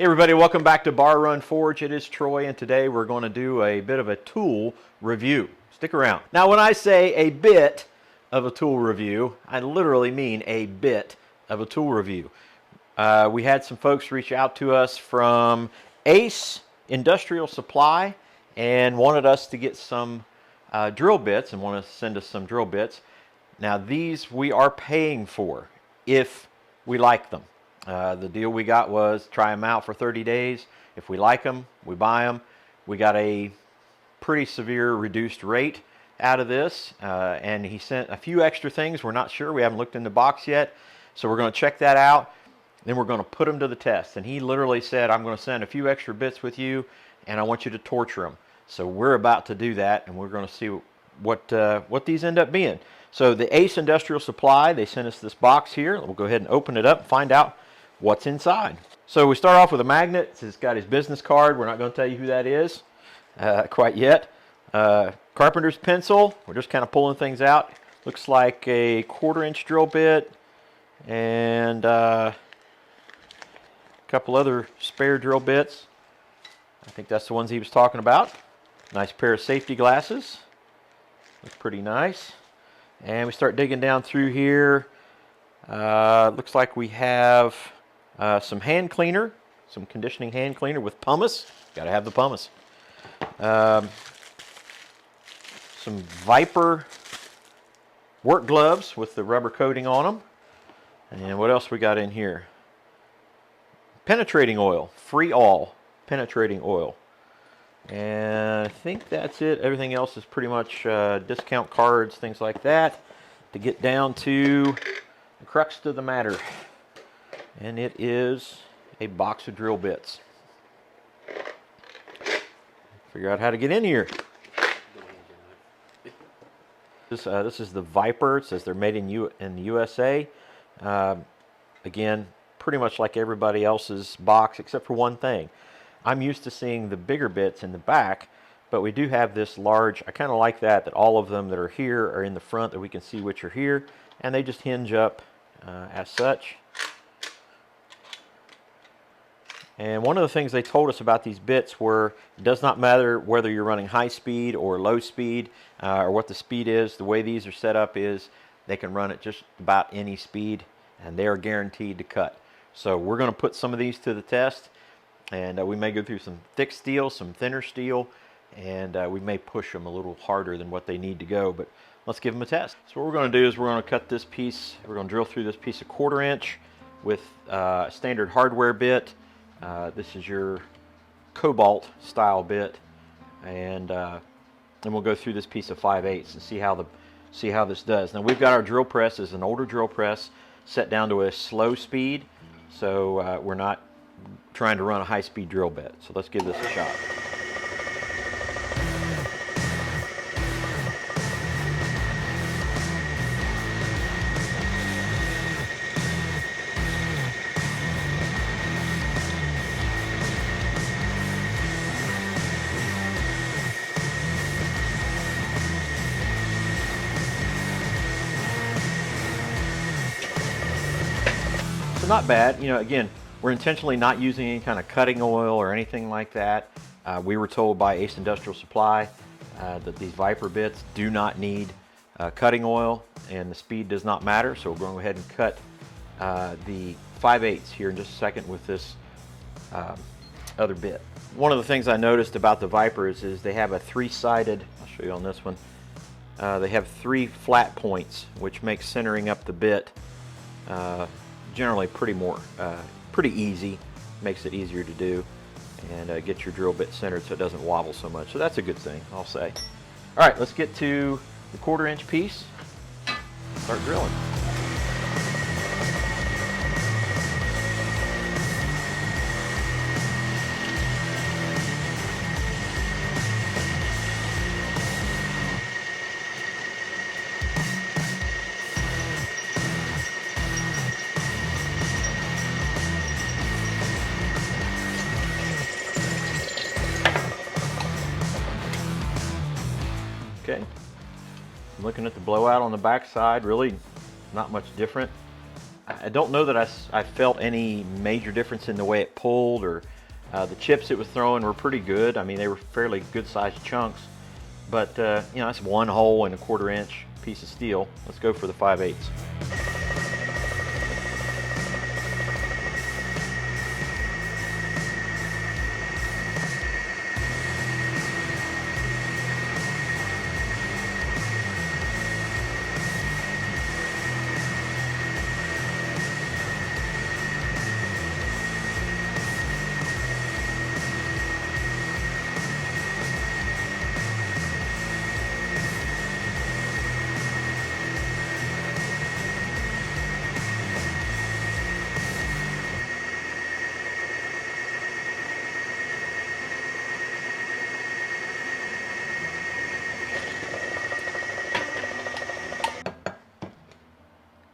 Hey everybody, welcome back to Bar Run Forge. It is Troy, and today we're going to do a bit of a tool review. Stick around. Now when I say a bit of a tool review, I literally mean a bit of a tool review. We had some folks reach out to us from Ace Industrial Supply and wanted us to get some drill bits and want to send us some drill bits. Now these we are paying for if we like them. The deal we got was try them out for 30 days. If we like them, we buy them. We got a pretty severe reduced rate out of this, and he sent a few extra things. We're not sure. We haven't looked in the box yet, so we're going to check that out. Then we're going to put them to the test. And he literally said, I'm going to send a few extra bits with you, and I want you to torture them. So we're about to do that, and we're going to see what these end up being. So the Ace Industrial Supply, they sent us this box here. We'll go ahead and open it up and find out what's inside. So we start off with a magnet. It's got his business card. We're not going to tell you who that is quite yet. Carpenter's pencil. We're just kind of pulling things out. Looks like a 1/4-inch drill bit and a couple other spare drill bits. I think that's the ones he was talking about. Nice pair of safety glasses. Looks pretty nice. And we start digging down through here. Looks like we have some hand cleaner, some conditioning hand cleaner with pumice. Got to have the pumice. Some VIPER work gloves with the rubber coating on them. And what else we got in here? Penetrating oil, free all penetrating oil. And I think that's it. Everything else is pretty much discount cards, things like that, to get down to the crux of the matter. And it is a box of drill bits. Figure out how to get in here. This is the VIPER. It says they're made in the USA. Again, pretty much like everybody else's box, except for one thing. I'm used to seeing the bigger bits in the back, but we do have this large. I kind of like that all of them that are here are in the front, that we can see which are here, and they just hinge up as such. And one of the things they told us about these bits were it does not matter whether you're running high speed or low speed or what the speed is. The way these are set up is they can run at just about any speed, and they are guaranteed to cut. So we're going to put some of these to the test, and we may go through some thick steel, some thinner steel, and we may push them a little harder than what they need to go, but let's give them a test. So what we're going to do is we're going to cut this piece, we're going to drill through this piece of 1/4-inch with a standard hardware bit. This is your cobalt style bit, and then we'll go through this piece of 5/8 and see how this does. Now we've got our drill press is an older drill press set down to a slow speed, so we're not trying to run a high-speed drill bit. So let's give this a shot. So not bad. You know, again, we're intentionally not using any kind of cutting oil or anything like that. We were told by Ace Industrial Supply that these VIPER bits do not need cutting oil, and the speed does not matter. So we're going to go ahead and cut the 5/8 here in just a second with this other bit. One of the things I noticed about the VIPERs is they have a three-sided, I'll show you on this one, they have 3 flat points, which makes centering up the bit generally pretty easy. Makes it easier to do, and get your drill bit centered so it doesn't wobble so much. So that's a good thing, I'll say. All right, let's get to the 1/4-inch piece. Start drilling. Okay, I'm looking at the blowout on the back side, really not much different. I don't know that I felt any major difference in the way it pulled, or the chips it was throwing were pretty good. I mean, they were fairly good sized chunks, but you know, that's 1 hole and a 1/4 inch piece of steel. Let's go for the 5/8.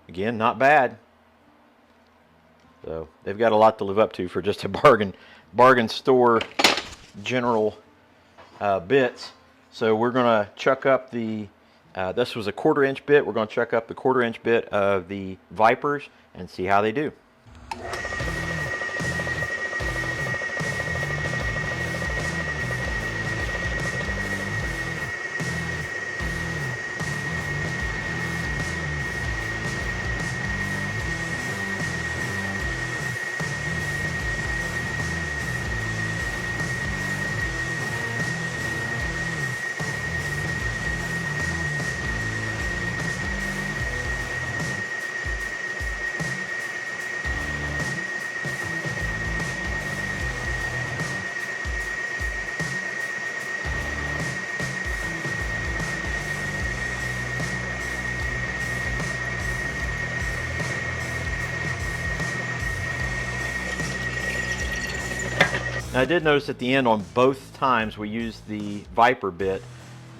Again, not bad. So they've got a lot to live up to for just a bargain store general bits. So we're going to chuck up the, this was a 1/4 inch bit. We're going to chuck up the 1/4 inch bit of the VIPERs and see how they do. Now, I did notice at the end on both times we used the VIPER bit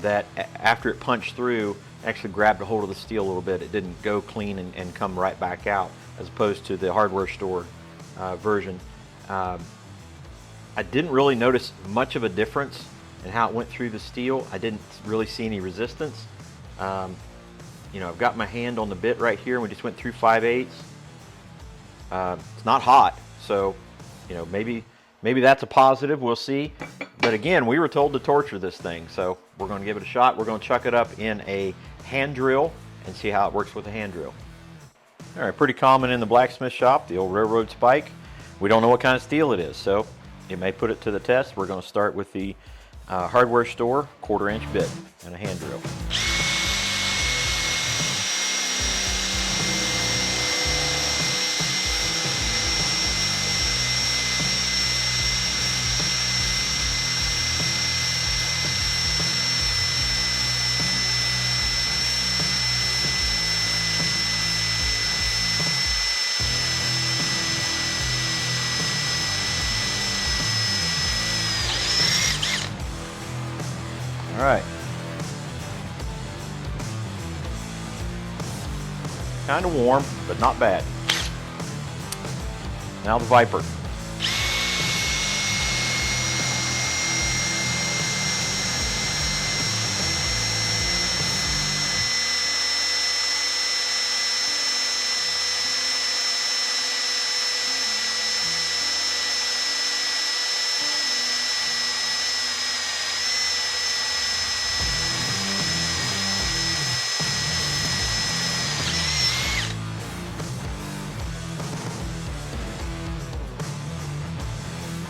that after it punched through, actually grabbed a hold of the steel a little bit. It didn't go clean and come right back out, as opposed to the hardware store version. I didn't really notice much of a difference in how it went through the steel. I didn't really see any resistance. You know, I've got my hand on the bit right here, and we just went through 5/8. It's not hot, so you know, maybe that's a positive. We'll see. But again, we were told to torture this thing, so we're going to give it a shot. We're going to chuck it up in a hand drill and see how it works with a hand drill. All right, pretty common in the blacksmith shop, the old railroad spike. We don't know what kind of steel it is, so it may put it to the test. We're going to start with the hardware store 1/4 inch bit and a hand drill. All right. Kind of warm, but not bad. Now the VIPER.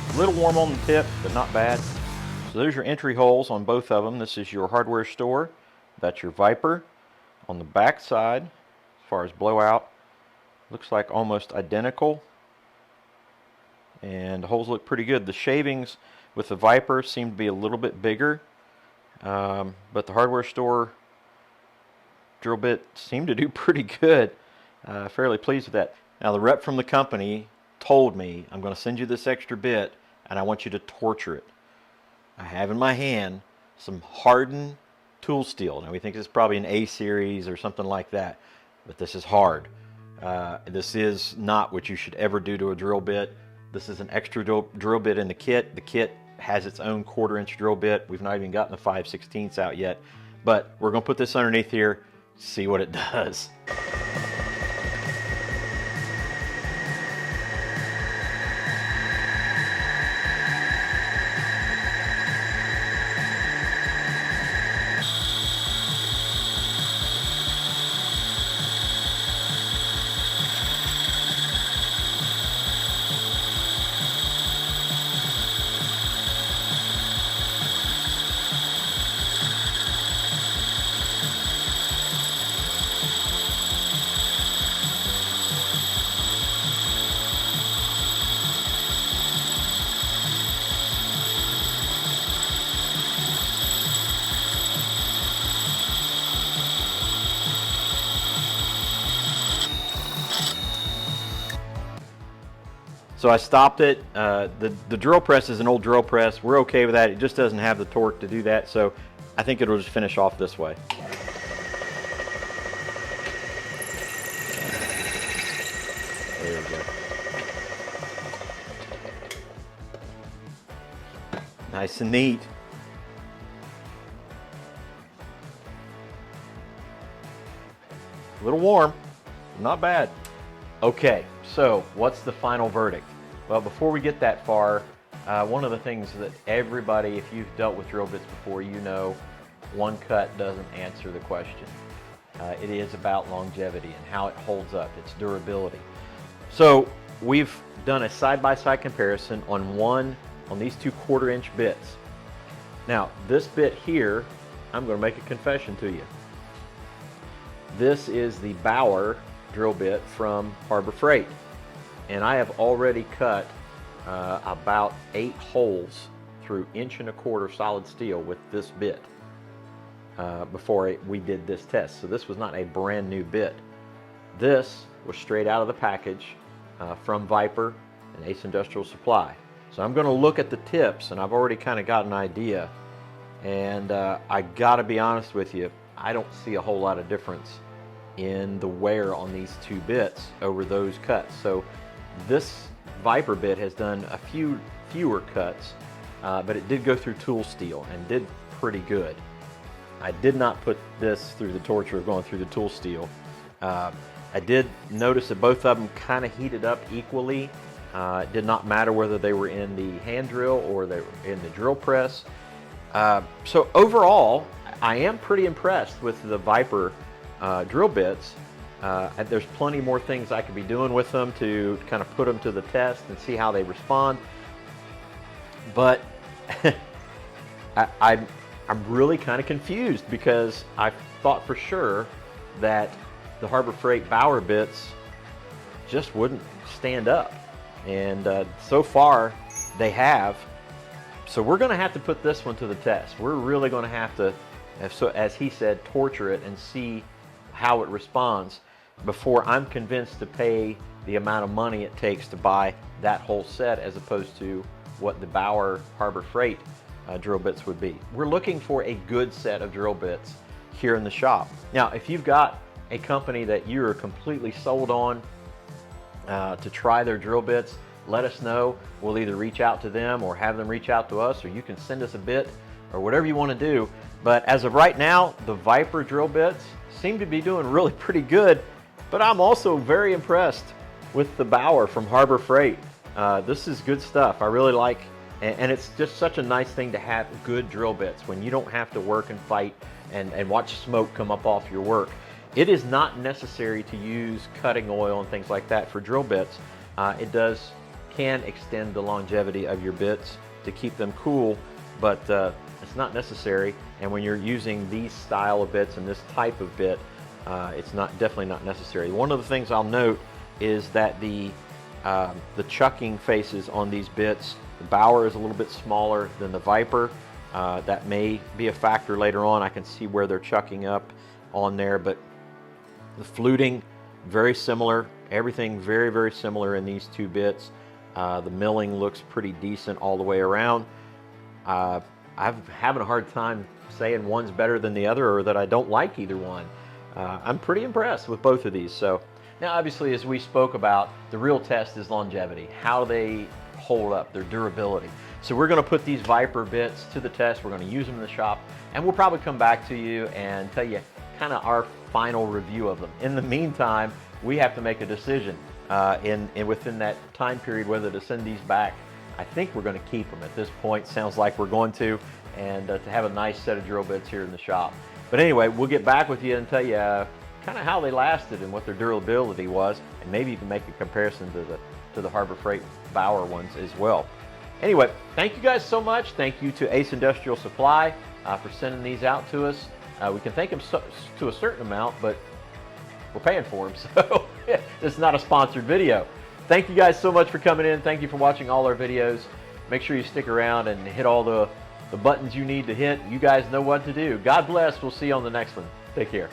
A little warm on the tip, but not bad. So there's your entry holes on both of them. This is your hardware store. That's your VIPER. On the back side, as far as blowout, looks like almost identical. And the holes look pretty good. The shavings with the VIPER seem to be a little bit bigger, but the hardware store drill bit seemed to do pretty good. Fairly pleased with that. Now the rep from the company told me, I'm going to send you this extra bit and I want you to torture it. I have in my hand some hardened tool steel. Now we think this is probably an A series or something like that, but this is hard. This is not what you should ever do to a drill bit. This is an extra drill bit in the kit. The kit has its own 1/4 inch drill bit. We've not even gotten the 5/16 out yet, but we're going to put this underneath here, see what it does. So I stopped it. The drill press is an old drill press. We're okay with that. It just doesn't have the torque to do that. So I think it'll just finish off this way. There we go. Nice and neat. A little warm, not bad. Okay, so what's the final verdict? Well, before we get that far, one of the things that everybody, if you've dealt with drill bits before, you know one cut doesn't answer the question. It is about longevity and how it holds up, its durability. So we've done a side-by-side comparison on these 2 1/4-inch bits. Now, this bit here, I'm going to make a confession to you. This is the Bauer drill bit from Harbor Freight, and I have already cut about 8 holes through 1¼ inch solid steel with this bit before we did this test. So this was not a brand new bit. This was straight out of the package from VIPER and Ace Industrial Supply. So I'm going to look at the tips, and I've already kind of got an idea, and I got to be honest with you, I don't see a whole lot of difference in the wear on these 2 bits over those cuts. So this VIPER bit has done a fewer cuts, but it did go through tool steel and did pretty good. I did not put this through the torture of going through the tool steel. I did notice that both of them kind of heated up equally. It did not matter whether they were in the hand drill or they were in the drill press. So overall, I am pretty impressed with the VIPER drill bits. There's plenty more things I could be doing with them to kind of put them to the test and see how they respond. But I'm really kind of confused because I thought for sure that the Harbor Freight Bauer bits just wouldn't stand up. And so far they have. So we're going to have to put this one to the test. We're really going to have to, so as he said, torture it and see how it responds before I'm convinced to pay the amount of money it takes to buy that whole set as opposed to what the Bauer Harbor Freight drill bits would be. We're looking for a good set of drill bits here in the shop. Now, if you've got a company that you're completely sold on to try their drill bits, let us know. We'll either reach out to them or have them reach out to us, or you can send us a bit or whatever you want to do. But as of right now, the VIPER drill bits seem to be doing really pretty good, but I'm also very impressed with the Bauer from Harbor Freight. This is good stuff. I really like, and it's just such a nice thing to have good drill bits when you don't have to work and fight and watch smoke come up off your work. It is not necessary to use cutting oil and things like that for drill bits. It can extend the longevity of your bits to keep them cool, but it's not necessary. And when you're using these style of bits and this type of bit, it's definitely not necessary. One of the things I'll note is that the chucking faces on these bits, the Bauer is a little bit smaller than the VIPER. That may be a factor later on. I can see where they're chucking up on there, but the fluting, very similar. Everything very, very similar in these 2 bits. The milling looks pretty decent all the way around. I'm having a hard time saying one's better than the other or that I don't like either one. I'm pretty impressed with both of these. So now, obviously, as we spoke about, the real test is longevity, how they hold up, their durability. So we're going to put these VIPER bits to the test. We're going to use them in the shop, and we'll probably come back to you and tell you kind of our final review of them. In the meantime, we have to make a decision within that time period whether to send these back. I think we're going to keep them at this point. Sounds like we're going to, and to have a nice set of drill bits here in the shop. But anyway, we'll get back with you and tell you kind of how they lasted and what their durability was, and maybe you can make a comparison to the Harbor Freight Bauer ones as well. Anyway, thank you guys so much. Thank you to Ace Industrial Supply for sending these out to us. We can thank them to a certain amount, but we're paying for them, so it's not a sponsored video. Thank you guys so much for coming in. Thank you for watching all our videos. Make sure you stick around and hit all the buttons you need to hit. You guys know what to do. God bless. We'll see you on the next one. Take care.